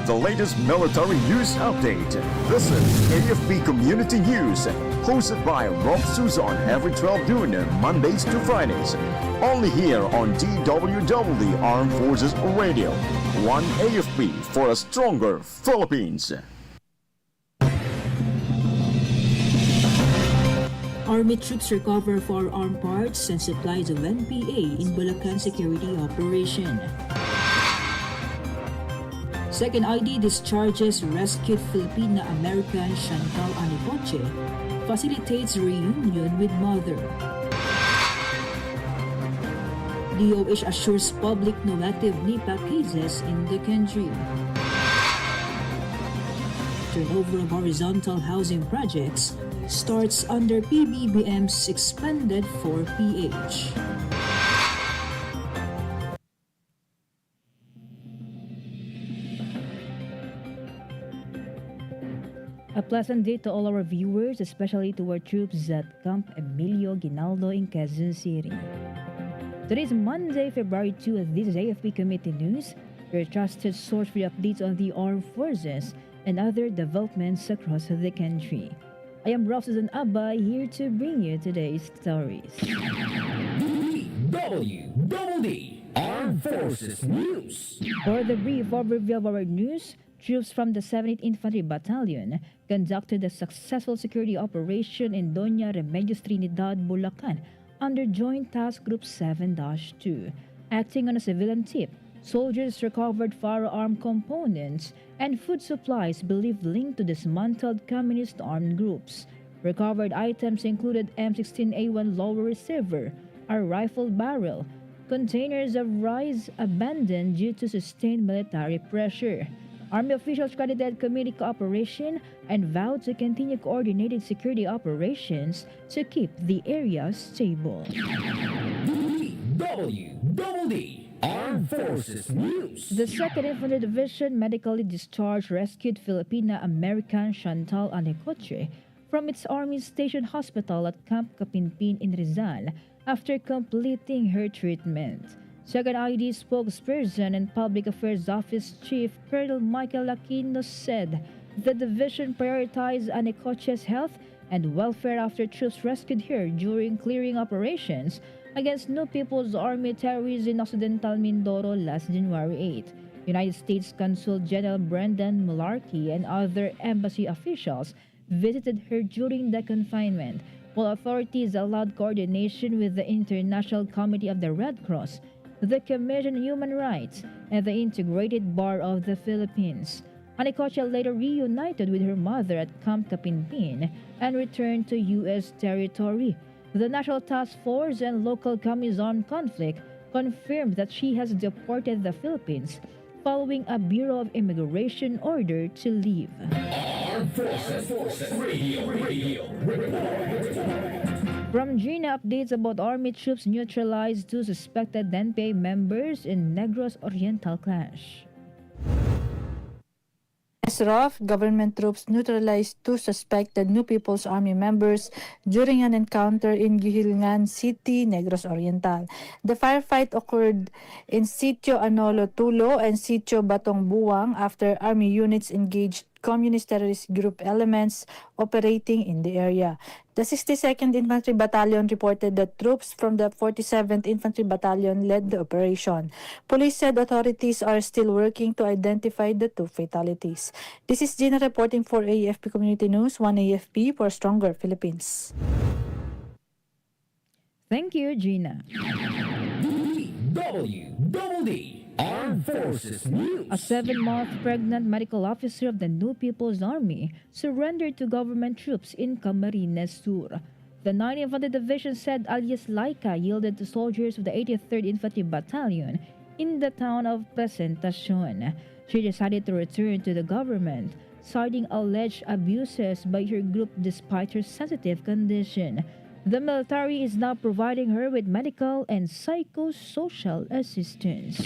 the latest military news update. This is AFP Community News, hosted by Rofh Suzon every 12 noon, Mondays to Fridays. Only here on DWDD Armed Forces Radio. One AFP for a stronger Philippines. Army troops recover firearm parts and supplies of NPA in Bulacan security operation. Second ID discharges rescued Filipina-American Chantal Anicoche, facilitates reunion with mother. DOH assures public no active Nipah cases in the country. Turnover of horizontal housing projects starts under PBBM's expanded 4PH. A pleasant day to all our viewers, especially to our troops at Camp Emilio Ginaldo in Quezon City. Today is Monday, February 2, and this is AFP Committee News, your trusted source for updates on the armed forces and other developments across the country. I am Rofh Suzon-Abay, here to bring you today's stories. DWDD Armed Forces News. For the brief overview of our news, troops from the 70th Infantry Battalion conducted a successful security operation in Doña Remedios Trinidad, Bulacan under Joint Task Group 7-2. Acting on a civilian tip, soldiers recovered firearm components and food supplies believed linked to dismantled communist armed groups. Recovered items included M16A1 lower receiver, a rifle barrel, containers of rice abandoned due to sustained military pressure. Army officials credited community cooperation and vowed to continue coordinated security operations to keep the area stable. DWDD Armed Forces News. The 2nd Infantry Division medically discharged rescued Filipina-American Chantal Anicoche from its Army Station Hospital at Camp Capinpin in Rizal after completing her treatment. 2nd ID spokesperson and Public Affairs Office Chief Colonel Michael Aquino said the division prioritized Anicoche's health and welfare after troops rescued her during clearing operations against New People's Army terrorists in Occidental Mindoro last January 8. United States Consul General Brendan Mularkey and other embassy officials visited her during the confinement, while authorities allowed coordination with the International Committee of the Red Cross, the Commission on Human Rights, and the Integrated Bar of the Philippines. Anicoche later reunited with her mother at Camp Capinpin and returned to U.S. territory. The National Task Force and local Communist armed conflict confirmed that she has deported the Philippines following a Bureau of Immigration order to leave. Armed Forces Radio Report. From Gina, updates about Army troops neutralized two suspected NPA members in Negros Oriental clash. Rofh, government troops neutralized two suspected New People's Army members during an encounter in Gihilngan City, Negros Oriental. The firefight occurred in Sitio Anolo Tulo and Sitio Batong Buwang after Army units engaged communist terrorist group elements operating in the area. The 62nd Infantry Battalion reported that troops from the 47th Infantry Battalion led the operation. Police said authorities are still working to identify the two fatalities. This is Gina reporting for AFP Community News, one AFP for stronger Philippines. Thank you, Gina. DWDD Armed Forces News. A 7-month pregnant medical officer of the New People's Army surrendered to government troops in Camarines Sur. The 9th Infantry Division said alias Laika yielded to soldiers of the 83rd Infantry Battalion in the town of Presentacion. She decided to return to the government, citing alleged abuses by her group despite her sensitive condition. The military is now providing her with medical and psychosocial assistance.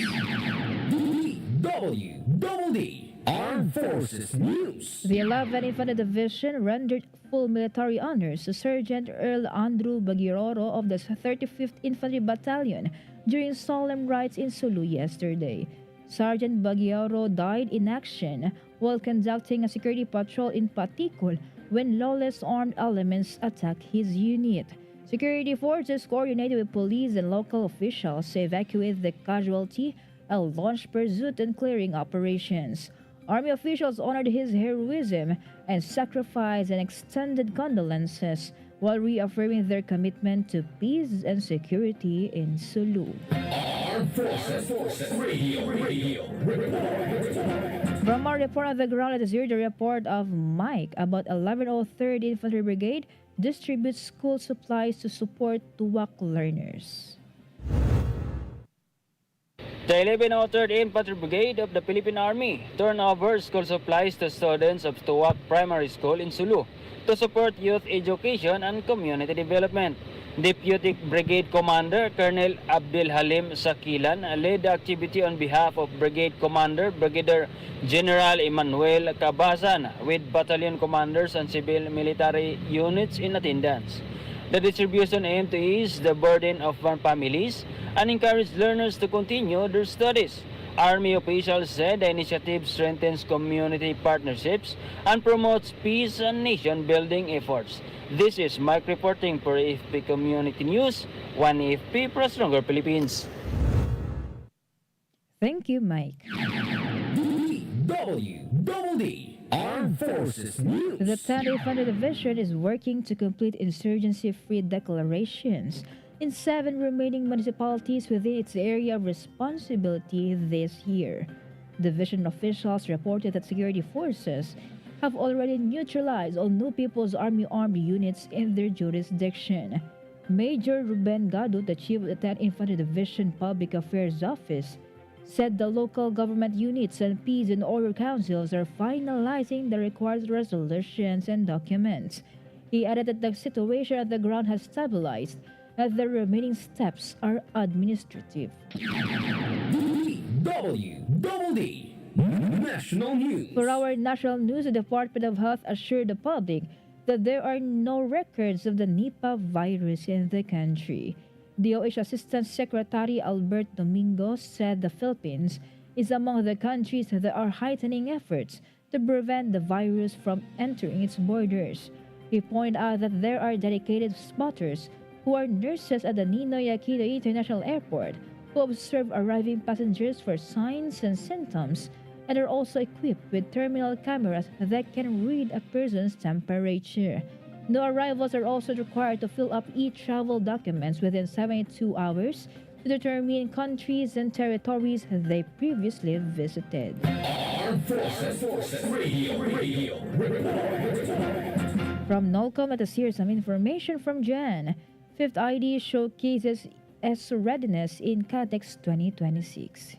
DWDD Armed Forces News. The 11th Infantry Division rendered full military honors to Sergeant Earl Andrew Bagiroro of the 35th Infantry Battalion during solemn rites in Sulu yesterday. Sergeant Baguiaro died in action while conducting a security patrol in Patikul when lawless armed elements attacked his unit. Security forces coordinated with police and local officials to evacuate the casualty and launch pursuit and clearing operations. Army officials honored his heroism and sacrifice and extended condolences while reaffirming their commitment to peace and security in Sulu. Armed Forces Radio. From our report on the ground, let us hear the report of Mike about 1103rd Infantry Brigade distributes school supplies to support Tuwak learners. The 1103rd Infantry Brigade of the Philippine Army turned over school supplies to students of Tuwak Primary School in Sulu to support youth education and community development. Deputy Brigade Commander Colonel Abdul Halim Sakilan led the activity on behalf of Brigade Commander Brigadier General Emmanuel Cabasan with battalion commanders and civil military units in attendance. The distribution aimed to ease the burden of families and encourage learners to continue their studies. Army officials said the initiative strengthens community partnerships and promotes peace and nation-building efforts. This is Mike reporting for AFP Community News, 1 AFP for a Stronger Philippines. Thank you, Mike. DWDD Armed Forces News. The 10th Infantry Division is working to complete insurgency-free declarations in 7 remaining municipalities within its area of responsibility this year. Division officials reported that security forces have already neutralized all New People's Army armed units in their jurisdiction. Major Ruben Gado, the chief of the 10th Infantry Division Public Affairs Office, said the local government units and peace and order councils are finalizing the required resolutions and documents. He added that the situation at the ground has stabilized and the remaining steps are administrative. DWDD National News. For our national news, the Department of Health assured the public that there are no records of the Nipah virus in the country. DOH Assistant Secretary Albert Domingo said the Philippines is among the countries that are heightening efforts to prevent the virus from entering its borders. He pointed out that there are dedicated spotters who are nurses at the Ninoy Aquino International Airport who observe arriving passengers for signs and symptoms and are also equipped with terminal cameras that can read a person's temperature. New arrivals are also required to fill up e-travel documents within 72 hours to determine countries and territories they previously visited. Armed Forces Radio. From NOLCOM, let us hear some information from Jan. 5th ID showcases S readiness in CADEX 2026.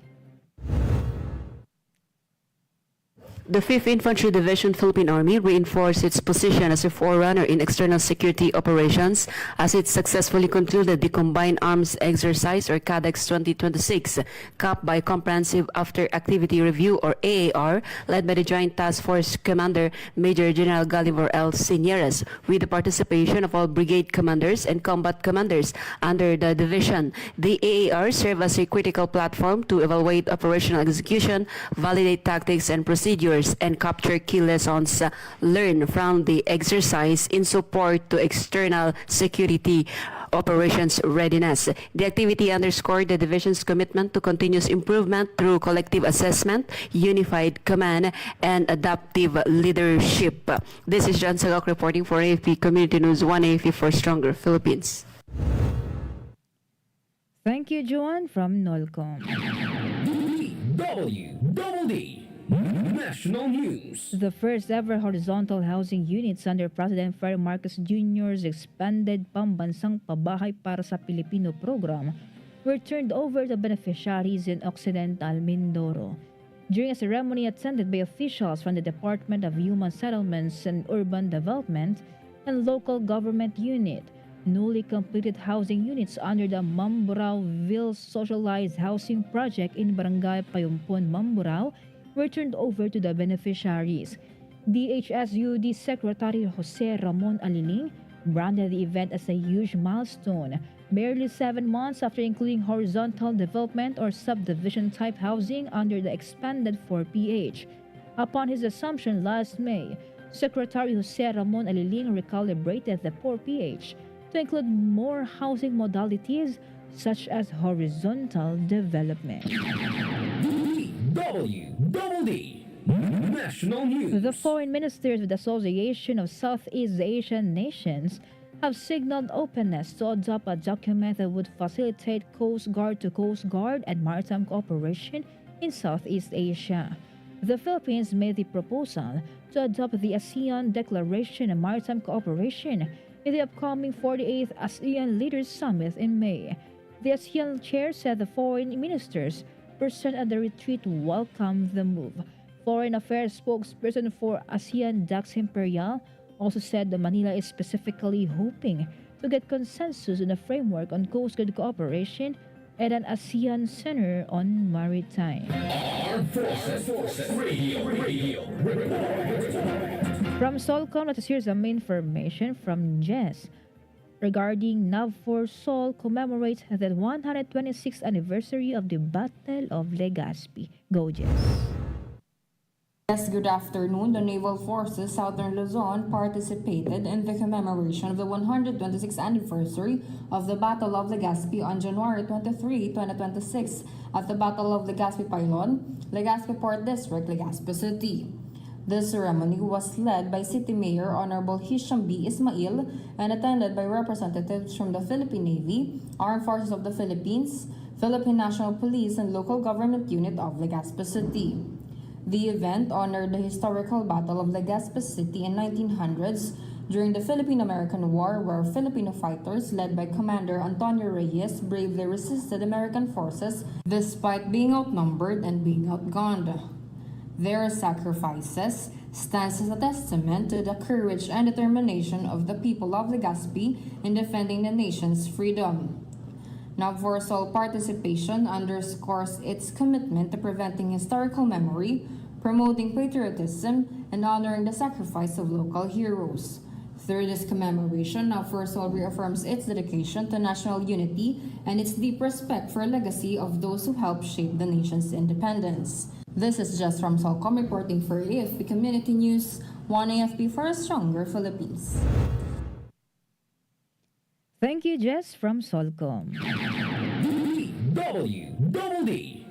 The 5th Infantry Division Philippine Army reinforced its position as a forerunner in external security operations as it successfully concluded the Combined Arms Exercise or CADEX 2026, capped by Comprehensive After Activity Review or AAR, led by the Joint Task Force Commander Major General Galivor L. Sinieres, with the participation of all brigade commanders and combat commanders under the division. The AAR served as a critical platform to evaluate operational execution, validate tactics and procedures, and capture key lessons learned from the exercise in support to external security operations readiness. The activity underscored the division's commitment to continuous improvement through collective assessment, unified command, and adaptive leadership. This is John Salok reporting for AFP Community News, 1 AFP for Stronger Philippines. Thank you, Joan from NOLCOM. DWDD National News. The first ever horizontal housing units under President Ferdinand Marcos Jr.'s expanded Pambansang Pabahay para sa Pilipino program were turned over to beneficiaries in Occidental Mindoro. During a ceremony attended by officials from the Department of Human Settlements and Urban Development and local government unit, newly completed housing units under the Mamburao-Ville Socialized Housing Project in Barangay Payumpon, Mamburao were turned over to the beneficiaries. DHSUD Secretary Jose Ramon Aliling branded the event as a huge milestone barely 7 months after including horizontal development or subdivision type housing under the expanded 4PH. Upon his assumption last May, Secretary Jose Ramon Aliling recalibrated the 4PH to include more housing modalities such as horizontal development. DWDD National News. The foreign ministers of the Association of Southeast Asian Nations have signaled openness to adopt a document that would facilitate Coast Guard to Coast Guard and maritime cooperation in Southeast Asia. The Philippines made the proposal to adopt the ASEAN Declaration on Maritime Cooperation in the upcoming 48th ASEAN Leaders Summit in May. The ASEAN chair said the foreign ministers present at the retreat welcomed the move. Foreign Affairs spokesperson for ASEAN Dax Imperial also said that Manila is specifically hoping to get consensus on a framework on Coast Guard cooperation and an ASEAN Center on Maritime. Armed Forces Radio Report. From Solcom, let us hear some information from Jess regarding NAVFOR Sol commemorates the 126th anniversary of the Battle of Legazpi. Go, Jess. Yes, good afternoon. The Naval Forces Southern Luzon participated in the commemoration of the 126th anniversary of the Battle of Legazpi on January 23, 2026 at the Battle of Legazpi Pylon, Legazpi Port District, Legazpi City. The ceremony was led by City Mayor Honorable Hisham B. Ismail and attended by representatives from the Philippine Navy, Armed Forces of the Philippines, Philippine National Police, and local government unit of Legazpi City. The event honored the historical Battle of Legazpi City in 1900s during the Philippine-American War, where Filipino fighters led by Commander Antonio Reyes bravely resisted American forces despite being outnumbered and being outgunned. Their sacrifices stands as a testament to the courage and determination of the people of Legazpi in defending the nation's freedom. NAVFOR Sol participation underscores its commitment to preventing historical memory, promoting patriotism, and honoring the sacrifice of local heroes. Through this commemoration, NAVFOR Sol reaffirms its dedication to national unity and its deep respect for a legacy of those who helped shape the nation's independence. This is Jess from Solcom reporting for AFP Community News, 1 AFP for a stronger Philippines. Thank you, Jess from Solcom. DWDD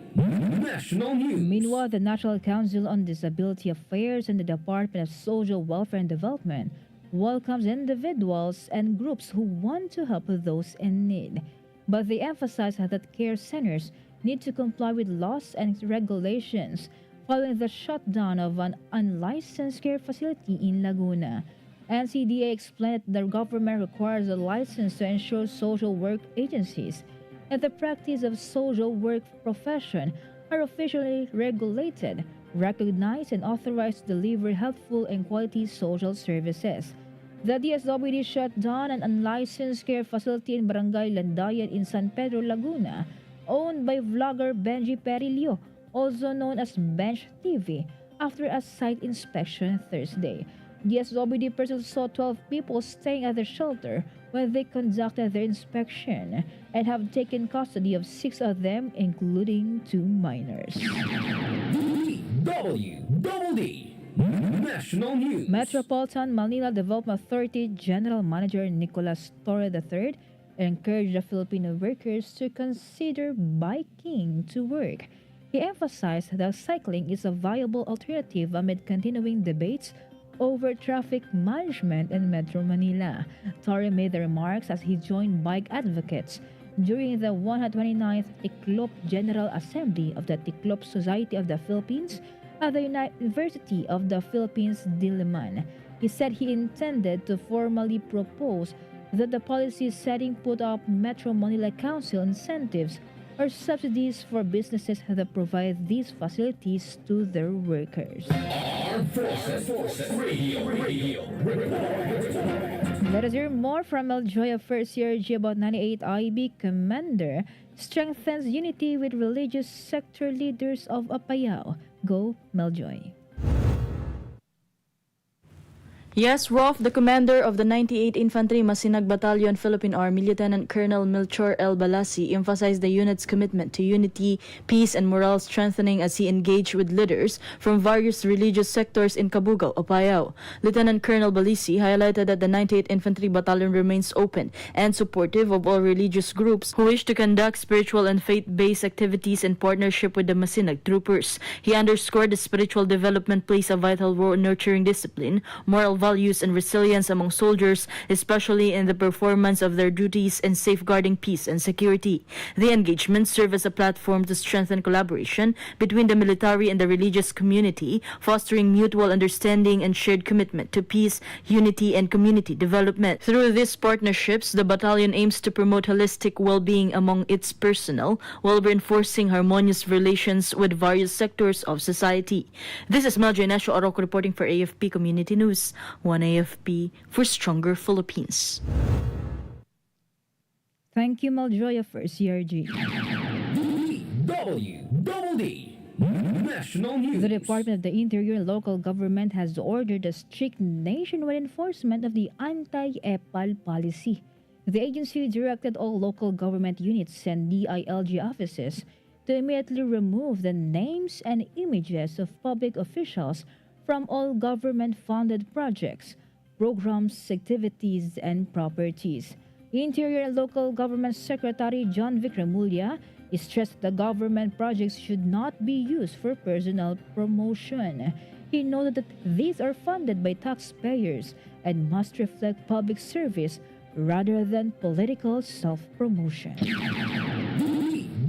National News. Meanwhile, the National Council on Disability Affairs and the Department of Social Welfare and Development welcomes individuals and groups who want to help those in need. But they emphasize that care centers need to comply with laws and regulations following the shutdown of an unlicensed care facility in Laguna. NCDA explained that the government requires a license to ensure social work agencies and the practice of social work profession are officially regulated, recognized, and authorized to deliver helpful and quality social services. The DSWD shut down an unlicensed care facility in Barangay Landayan in San Pedro, Laguna, owned by vlogger Benji Perillo, also known as Bench TV, after a site inspection Thursday. DSWD personnel saw 12 people staying at the shelter when they conducted their inspection and have taken custody of 6 of them, including 2 minors. DWDD National News. Metropolitan Manila Development Authority General Manager Nicolas Torre III encouraged the Filipino workers to consider biking to work. He emphasized that cycling is a viable alternative amid continuing debates over traffic management in Metro Manila. Torre made the remarks as he joined bike advocates during the 129th Tiklop General Assembly of the Tiklop Society of the Philippines at the University of the Philippines, Diliman. He said he intended to formally propose that the policy setting put up Metro Manila Council incentives or subsidies for businesses that provide these facilities to their workers. Armed Forces Radio Report. Let us hear more from Meljoy of First Year G about 98 IB Commander strengthens unity with religious sector leaders of Apayao. Go, Meljoy. Yes, Rofh, the commander of the 98th Infantry Masinag Battalion, Philippine Army, Lieutenant Colonel Melchor L. Balasi, emphasized the unit's commitment to unity, peace, and morale strengthening as he engaged with leaders from various religious sectors in Cabugao, Apayao. Lieutenant Colonel Balisi highlighted that the 98th Infantry Battalion remains open and supportive of all religious groups who wish to conduct spiritual and faith-based activities in partnership with the Masinag troopers. He underscored that spiritual development plays a vital role in nurturing discipline, moral values, and resilience among soldiers, especially in the performance of their duties and safeguarding peace and security. The engagements serve as a platform to strengthen collaboration between the military and the religious community, fostering mutual understanding and shared commitment to peace, unity, and community development. Through these partnerships, the battalion aims to promote holistic well-being among its personnel while reinforcing harmonious relations with various sectors of society. This is Meljo Inesio Oroco reporting for AFP Community News. One AFP for stronger Philippines. Thank you, Maljoya, for CRG. DWDD National News. The Department of the Interior and Local Government has ordered a strict nationwide enforcement of the anti-EPAL policy. The agency directed all local government units and DILG offices to immediately remove the names and images of public officials from all government-funded projects, programs, activities, and properties. Interior and Local Government Secretary John Vic Remulla stressed that government projects should not be used for personal promotion. He noted that these are funded by taxpayers and must reflect public service rather than political self-promotion.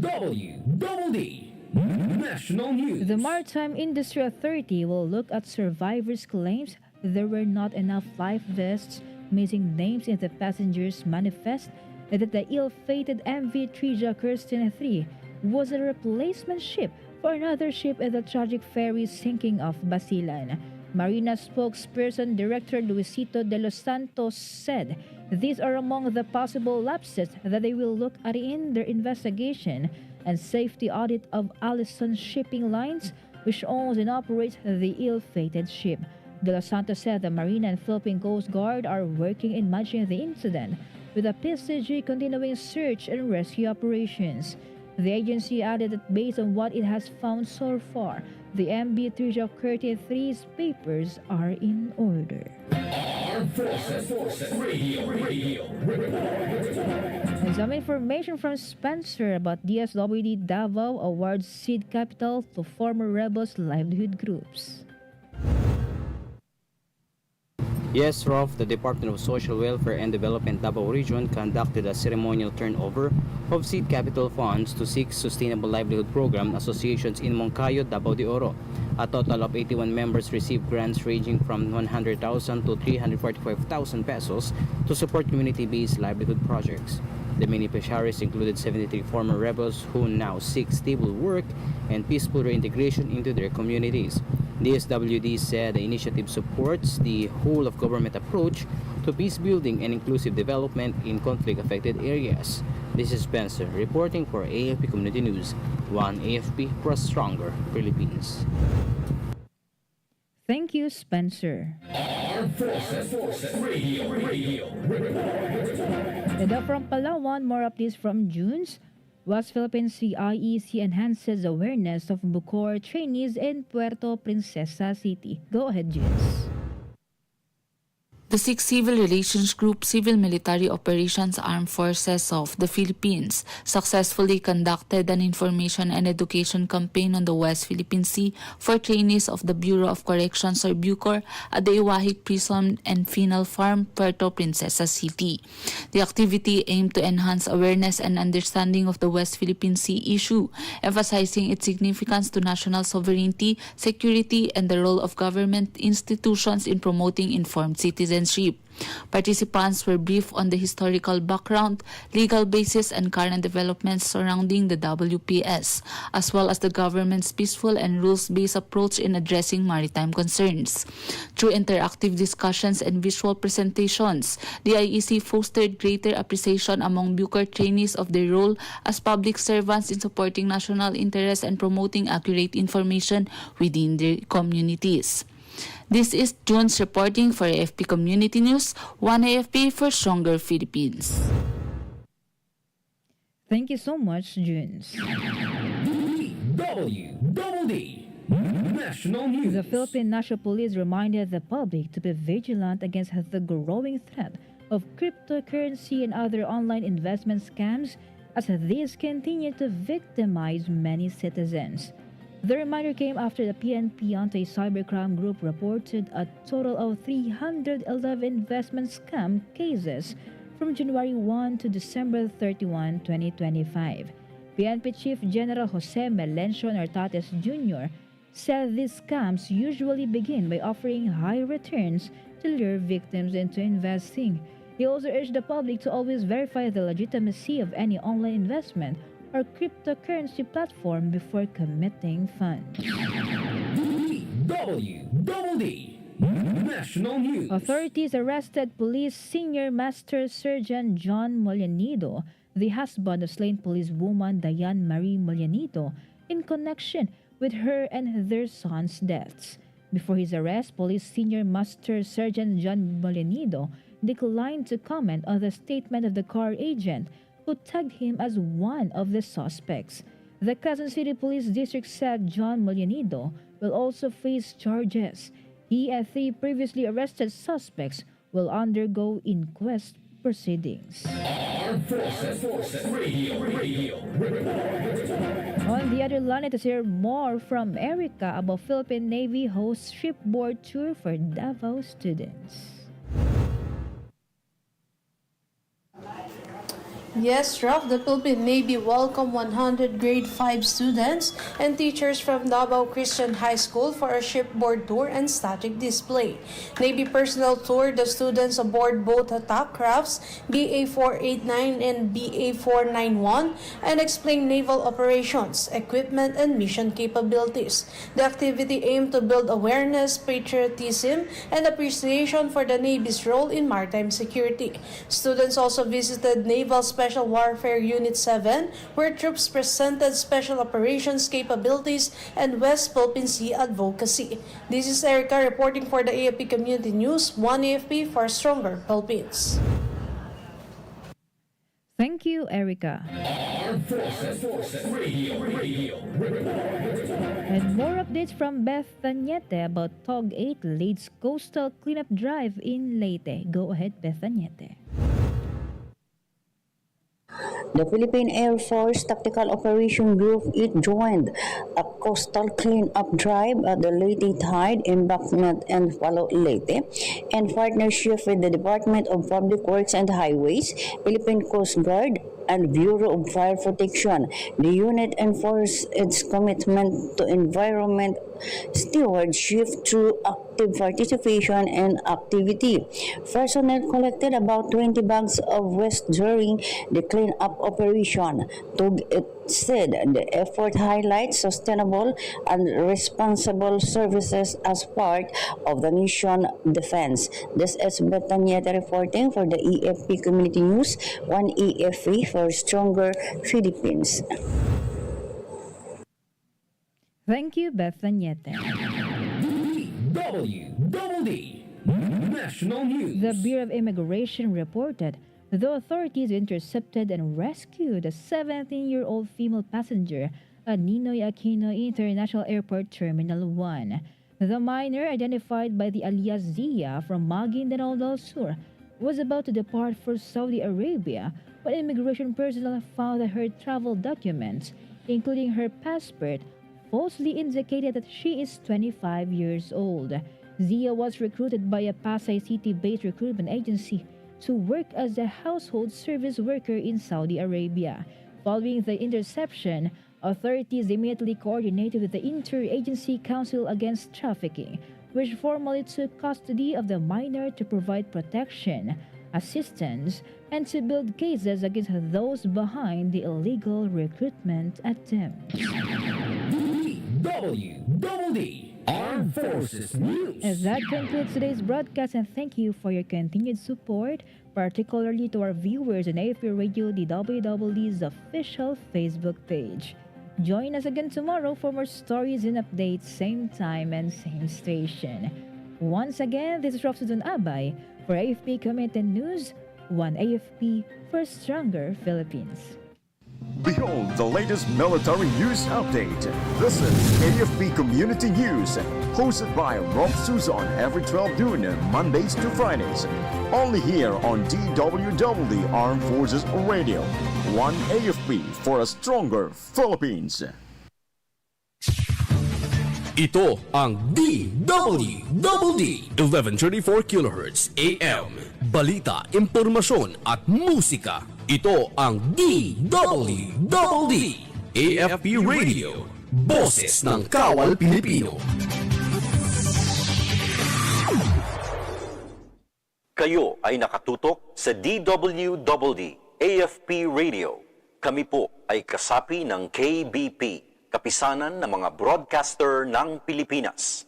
DWDD National News. The Maritime Industry Authority will look at survivors' claims there were not enough life vests, missing names in the passengers' manifest, and that the ill-fated MV Trija Kirsten 3 was a replacement ship for another ship at the tragic ferry sinking off Basilan. Marina spokesperson Director Luisito de los Santos said these are among the possible lapses that they will look at in their investigation and safety audit of Allison Shipping Lines, which owns and operates the ill-fated ship. De Los Santos said the Marine and Philippine Coast Guard are working in matching the incident, with the PCG continuing search and rescue operations. The agency added that based on what it has found so far, the MB Trija Curtin 3's papers are in order. Armed Forces Radio Report. And some information from Spencer about DSWD Davao awards seed capital to former rebels' livelihood groups. Yes, Rofh, the Department of Social Welfare and Development Davao Region conducted a ceremonial turnover of seed capital funds to 6 sustainable livelihood program associations in Moncayo, Davao de Oro. A total of 81 members received grants ranging from 100,000 to 345,000 pesos to support community-based livelihood projects. The beneficiaries included 73 former rebels who now seek stable work and peaceful reintegration into their communities. DSWD said the initiative supports the whole-of-government approach to peace building and inclusive development in conflict-affected areas. This is Spencer reporting for AFP Community News. One AFP for a stronger Philippines. Thank you, Spencer. Armed Forces Radio Report. And from Palawan, more updates from June's. West Philippine CIEC enhances awareness of Bucor trainees in Puerto Princesa City. Go ahead, Junes. The 6th Civil Relations Group Civil Military Operations Armed Forces of the Philippines successfully conducted an information and education campaign on the West Philippine Sea for trainees of the Bureau of Corrections or Bucor at the Iwahig Prison and Penal Farm, Puerto Princesa City. The activity aimed to enhance awareness and understanding of the West Philippine Sea issue, emphasizing its significance to national sovereignty, security, and the role of government institutions in promoting informed citizenship. Participants were briefed on the historical background, legal basis, and current developments surrounding the WPS, as well as the government's peaceful and rules-based approach in addressing maritime concerns. Through interactive discussions and visual presentations, the IEC fostered greater appreciation among Bucor trainees of their role as public servants in supporting national interests and promoting accurate information within their communities. This is June's reporting for AFP Community News, One AFP for Stronger Philippines. Thank you so much, Junes. DWDD National News. The Philippine National Police reminded the public to be vigilant against the growing threat of cryptocurrency and other online investment scams, as these continue to victimize many citizens. The reminder came after the PNP anti-cybercrime group reported a total of 311 investment scam cases from January 1 to December 31, 2025. PNP Chief General Jose Melencio Nartates Jr. said these scams usually begin by offering high returns to lure victims into investing. He also urged the public to always verify the legitimacy of any online investment or cryptocurrency platform before committing funds. DWDD National News. Authorities arrested Police Senior Master Sergeant John Molianido, the husband of slain policewoman Diane Marie Molianido, in connection with her and their son's deaths. Before his arrest, Police Senior Master Sergeant John Molianido declined to comment on the statement of the car agent who tagged him as one of the suspects. The Quezon City Police District said John Molianido will also face charges. He and 3 previously arrested suspects will undergo inquest proceedings. Armed Forces Radio. On the other line, let us hear more from Erica about Philippine Navy hosts shipboard tour for Davao students. Yes, Rofh, the Philippine Navy welcomed 100 grade 5 students and teachers from Davao Christian High School for a shipboard tour and static display. Navy personnel toured the students aboard both attack crafts BA-489 and BA-491 and explained naval operations, equipment, and mission capabilities. The activity aimed to build awareness, patriotism, and appreciation for the Navy's role in maritime security. Students also visited Naval Special Warfare Unit 7, where troops presented special operations capabilities and West Philippine Sea advocacy. This is Erica reporting for the AFP Community News, One AFP for Stronger Philippines. Thank you, Erica. Armed Forces Radio. And more updates from Beth Tanyete about TOG 8 leads coastal cleanup drive in Leyte. Go ahead, Beth Tanyete. The Philippine Air Force Tactical Operation Group 8 joined a coastal cleanup drive at the Leyte Tide Embankment and Follow Leyte in partnership with the Department of Public Works and Highways, Philippine Coast Guard, and Bureau of Fire Protection. The unit enforced its commitment to environment stewardship through active participation and activity. Personnel collected about 20 bags of waste during the cleanup operation. It said the effort highlights sustainable and responsible services as part of the nation defense. This is Betanieta reporting for the AFP Community News, One AFP for Stronger Philippines. Thank you, Beth Tanyete. DWDD National News. The Bureau of Immigration reported the authorities intercepted and rescued a 17-year-old female passenger at Ninoy Aquino International Airport Terminal 1. The minor, identified by the alias Zia from Maguindanao del Sur, was about to depart for Saudi Arabia when immigration personnel found that her travel documents, including her passport, falsely indicated that she is 25 years old. Zia was recruited by a Pasay City-based recruitment agency to work as a household service worker in Saudi Arabia. Following the interception, authorities immediately coordinated with the Interagency Council Against Trafficking, which formally took custody of the minor to provide protection, assistance, and to build cases against those behind the illegal recruitment attempt. DWDD Armed Forces News. As that concludes today's broadcast, and thank you for your continued support, particularly to our viewers on AFP Radio DWDD's official Facebook page. Join us again tomorrow for more stories and updates, same time and same station. Once again, this is Rofh Suzon-Abay for AFP Community News, one AFP for a stronger Philippines. Behold the latest military news update. This is AFP Community News, hosted by Rofh Suzon every 12 noon, Mondays to Fridays. Only here on DWDD Armed Forces Radio. One AFP for a stronger Philippines. Ito ang DWDD 1134 kHz AM. Balita, impormasyon at musika. Ito ang DWDD AFP Radio. Boses ng Kawal Pilipino. Kayo ay nakatutok sa DWDD AFP Radio. Kami po ay kasapi ng KBP, Kapisanan ng mga Broadcaster ng Pilipinas.